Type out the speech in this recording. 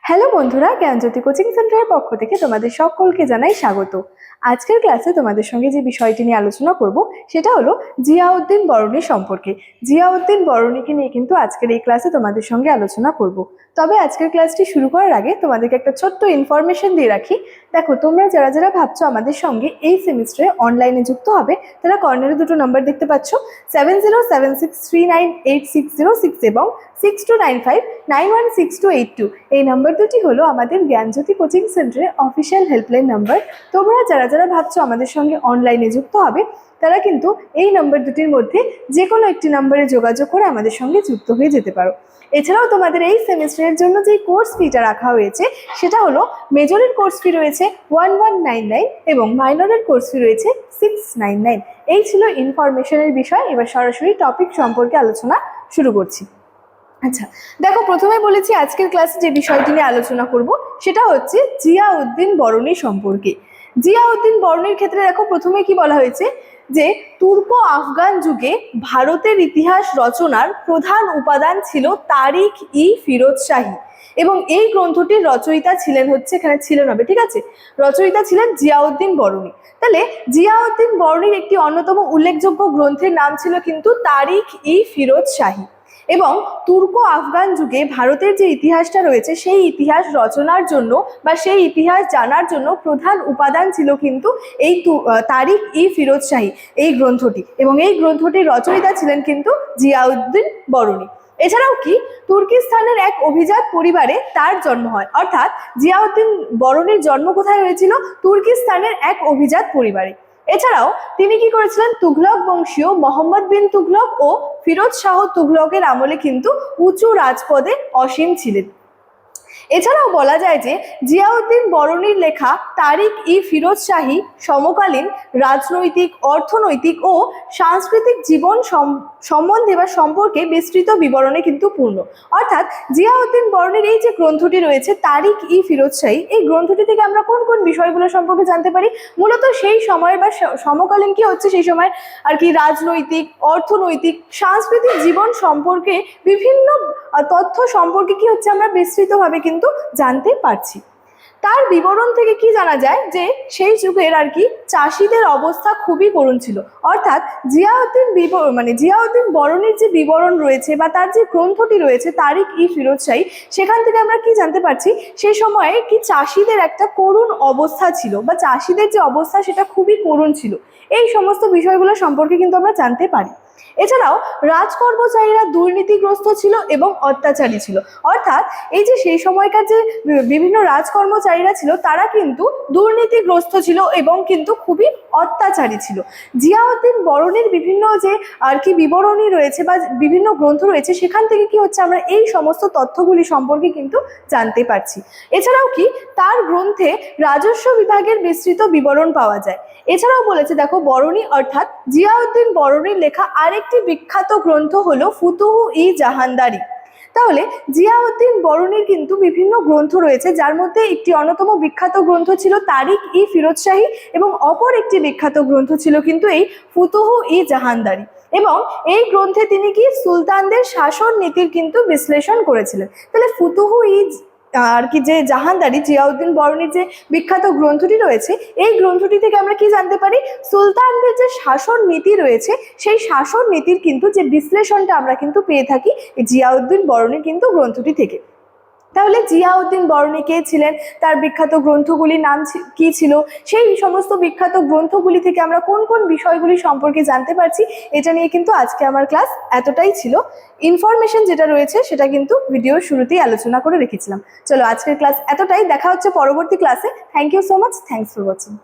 Hello বন্ধুরা, জ্ঞানজ্যোতি coaching সেন্টারের পক্ষ থেকে তোমাদের সকলকে জানাই স্বাগত। আজকের ক্লাসে তোমাদের সঙ্গে যে বিষয়টি নিয়ে আলোচনা করব সেটা হলো জিয়াউদ্দিন বরণী সম্পর্কে। জিয়াউদ্দিন বরণীকে নিয়ে কিন্তু আজকের এই ক্লাসে তোমাদের সঙ্গে আলোচনা করব। তবে আজকের ক্লাসটি শুরু করার আগে তোমাদেরকে একটা ছোট্ট ইনফরমেশন দিয়ে রাখি। দেখো, তোমরা যারা যারা ভাবছো আমাদের সঙ্গে এই সেমিস্টারে অনলাইনে যুক্ত হবে, তারা কর্নারে দুটো নাম্বার দেখতে পাচ্ছ, 7076398606 এবং 6295916282। এই নাম্বার দুটি হলো আমাদের জ্ঞানজ্যোতি কোচিং সেন্টারের অফিসিয়াল হেল্পলাইন নাম্বার। তোমরা যারা যারা ভাবছো আমাদের সঙ্গে অনলাইনে যুক্ত হবে, তারা কিন্তু এই নাম্বার দুটির মধ্যে যে কোনো একটি নাম্বারে যোগাযোগ করে আমাদের সঙ্গে যুক্ত হয়ে যেতে পারো। এছাড়াও তোমাদের এই সেমিস্টারের জন্য যে কোর্স ফিটা রাখা হয়েছে সেটা হলো মেজরের কোর্স ফি রয়েছে 1199 এবং মাইনরের কোর্স ফি রয়েছে 699। এই ছিল ইনফরমেশনের বিষয়। এবার সরাসরি টপিক সম্পর্কে আলোচনা শুরু করছি। আচ্ছা, দেখো, প্রথমে বলেছি আজকের ক্লাসে যে বিষয়টি নিয়ে আলোচনা করব সেটা হচ্ছে জিয়াউদ্দিন বরণী সম্পর্কে। জিয়াউদ্দিন বরণীর ক্ষেত্রে দেখো, প্রথমে কি বলা হয়েছে যে তুর্কো আফগান যুগে ভারতের ইতিহাস রচনার প্রধান উপাদান ছিল তারিখ ই ফিরোজ শাহী, এবং এই গ্রন্থটির রচয়িতা ছিলেন হচ্ছে, এখানে ছিলেন হবে, ঠিক আছে, রচয়িতা ছিলেন জিয়াউদ্দিন বরণী। তাহলে জিয়াউদ্দিন বরণীর একটি অন্যতম উল্লেখযোগ্য গ্রন্থের নাম ছিল কিন্তু তারিখ ই ফিরোজ শাহী। এবং তুর্কো আফগান যুগে ভারতের যে ইতিহাসটা রয়েছে সেই ইতিহাস রচনার জন্য বা সেই ইতিহাস জানার জন্য প্রধান উপাদান ছিল কিন্তু এই তারিখ ই ফিরোজ শাহী এই গ্রন্থটি, এবং এই গ্রন্থটির রচয়িতা ছিলেন কিন্তু জিয়াউদ্দিন বরণী। এছাড়াও কি তুর্কিস্তানের এক অভিজাত পরিবারে তার জন্ম হয়, অর্থাৎ জিয়াউদ্দিন বরণীর জন্ম কোথায় হয়েছিল? তুর্কিস্তানের এক অভিজাত পরিবারে। এছাড়াও তিনি কি করেছিলেন? তুঘলক বংশীয় মোহাম্মদ বিন তুঘলক ও ফিরোজ শাহ তুঘলকের আমলে কিন্তু উঁচু রাজপদে অসীম ছিলেন। এছাড়াও বলা যায় যে জিয়াউদ্দিন বরণীর লেখা তারিখ ই ফিরোজ শাহী সমকালীন রাজনৈতিক, অর্থনৈতিক ও সাংস্কৃতিক জীবন সম্বন্ধে বা সম্পর্কে বিস্তৃত বিবরণে কিন্তু পূর্ণ। অর্থাৎ জিয়াউদ্দিন বরণীর এই যে গ্রন্থটি রয়েছে তারিখ ই ফিরোজ শাহী, এই গ্রন্থটি থেকে আমরা কোন কোন বিষয়গুলো সম্পর্কে জানতে পারি? মূলত সেই সময়ের বা সমকালীন কি হচ্ছে সেই সময়ের আর কি রাজনৈতিক, অর্থনৈতিক, সাংস্কৃতিক জীবন সম্পর্কে বিভিন্ন তথ্য সম্পর্কে কি হচ্ছে আমরা বিস্তৃতভাবে কিন্তু জানতে পারছি। তার বিবরণ থেকে কি জানা যায় যে সেই যুগের আর কি চাষিদের অবস্থা খুবই করুণ ছিল। অর্থাৎ জিয়াউদ্দিন বরণীর যে বিবরণ রয়েছে বা তার যে গ্রন্থটি রয়েছে তারিখ ই ফিরোজ শাহী, সেখান থেকে আমরা কি জানতে পারছি? সেই সময়ে কি চাষিদের একটা করুণ অবস্থা ছিল বা চাষিদের যে অবস্থা সেটা খুবই করুণ ছিল। এই সমস্ত বিষয়গুলো সম্পর্কে কিন্তু আমরা জানতে পারি। এছাড়াও রাজকর্মচারীরা দুর্নীতিগ্রস্ত ছিল এবং অত্যাচারী ছিল। অর্থাৎ এই যে সেই সময়কার যে বিভিন্ন রাজকর্মচারীরা ছিল তারা কিন্তু দুর্নীতিগ্রস্ত ছিল এবং কিন্তু খুবই অত্যাচারী ছিল। জিয়াউদ্দিন বরণীর বিভিন্ন যে আর কি বিবরণী রয়েছে বা বিভিন্ন গ্রন্থ রয়েছে সেখান থেকে কি হচ্ছে আমরা এই সমস্ত তথ্যগুলি সম্পর্কে কিন্তু জানতে পারছি। এছাড়াও কি তার গ্রন্থে রাজস্ব বিভাগের বিস্তৃত বিবরণ পাওয়া যায়। এছাড়াও বলেছে, দেখো, বরণী অর্থাৎ জিয়াউদ্দিন বরণীর লেখা আরেকটি বিখ্যাত গ্রন্থ হলো ফুতুহ ই জাহানদারি। তাহলে জিয়াউদ্দিন বরণীর কিন্তু বিভিন্ন গ্রন্থ রয়েছে, যার মধ্যে একটি অন্যতম বিখ্যাত গ্রন্থ ছিল তারিখ ই ফিরোজ শাহী এবং অপর একটি বিখ্যাত গ্রন্থ ছিল কিন্তু এই ফুতুহ ই জাহানদারি। এবং এই গ্রন্থে তিনি কি সুলতানদের শাসন নীতির কিন্তু বিশ্লেষণ করেছিলেন। তাহলে ফুতুহ ই আর কি যে জাহানদারি, জিয়াউদ্দিন বরণীর যে বিখ্যাত গ্রন্থটি রয়েছে, এই গ্রন্থটি থেকে আমরা কি জানতে পারি? সুলতানদের যে শাসন নীতি রয়েছে সেই শাসন নীতির কিন্তু যে বিশ্লেষণটা আমরা কিন্তু পেয়ে থাকি জিয়াউদ্দিন বরণীর কিন্তু গ্রন্থটি থেকে। তাহলে জিয়াউদ্দিন বরণী কে ছিলেন, তার বিখ্যাত গ্রন্থগুলির নাম কি ছিল, সেই সমস্ত বিখ্যাত গ্রন্থগুলি থেকে আমরা কোন কোন বিষয়গুলি সম্পর্কে জানতে পারছি, এটা নিয়ে কিন্তু আজকে আমার ক্লাস এতটাই ছিল। ইনফরমেশন যেটা রয়েছে সেটা কিন্তু ভিডিওর শুরুতেই আলোচনা করে রেখেছিলাম। চলো, আজকের ক্লাস এতটাই। দেখা হচ্ছে পরবর্তী ক্লাসে। Thank you so much. Thanks for watching.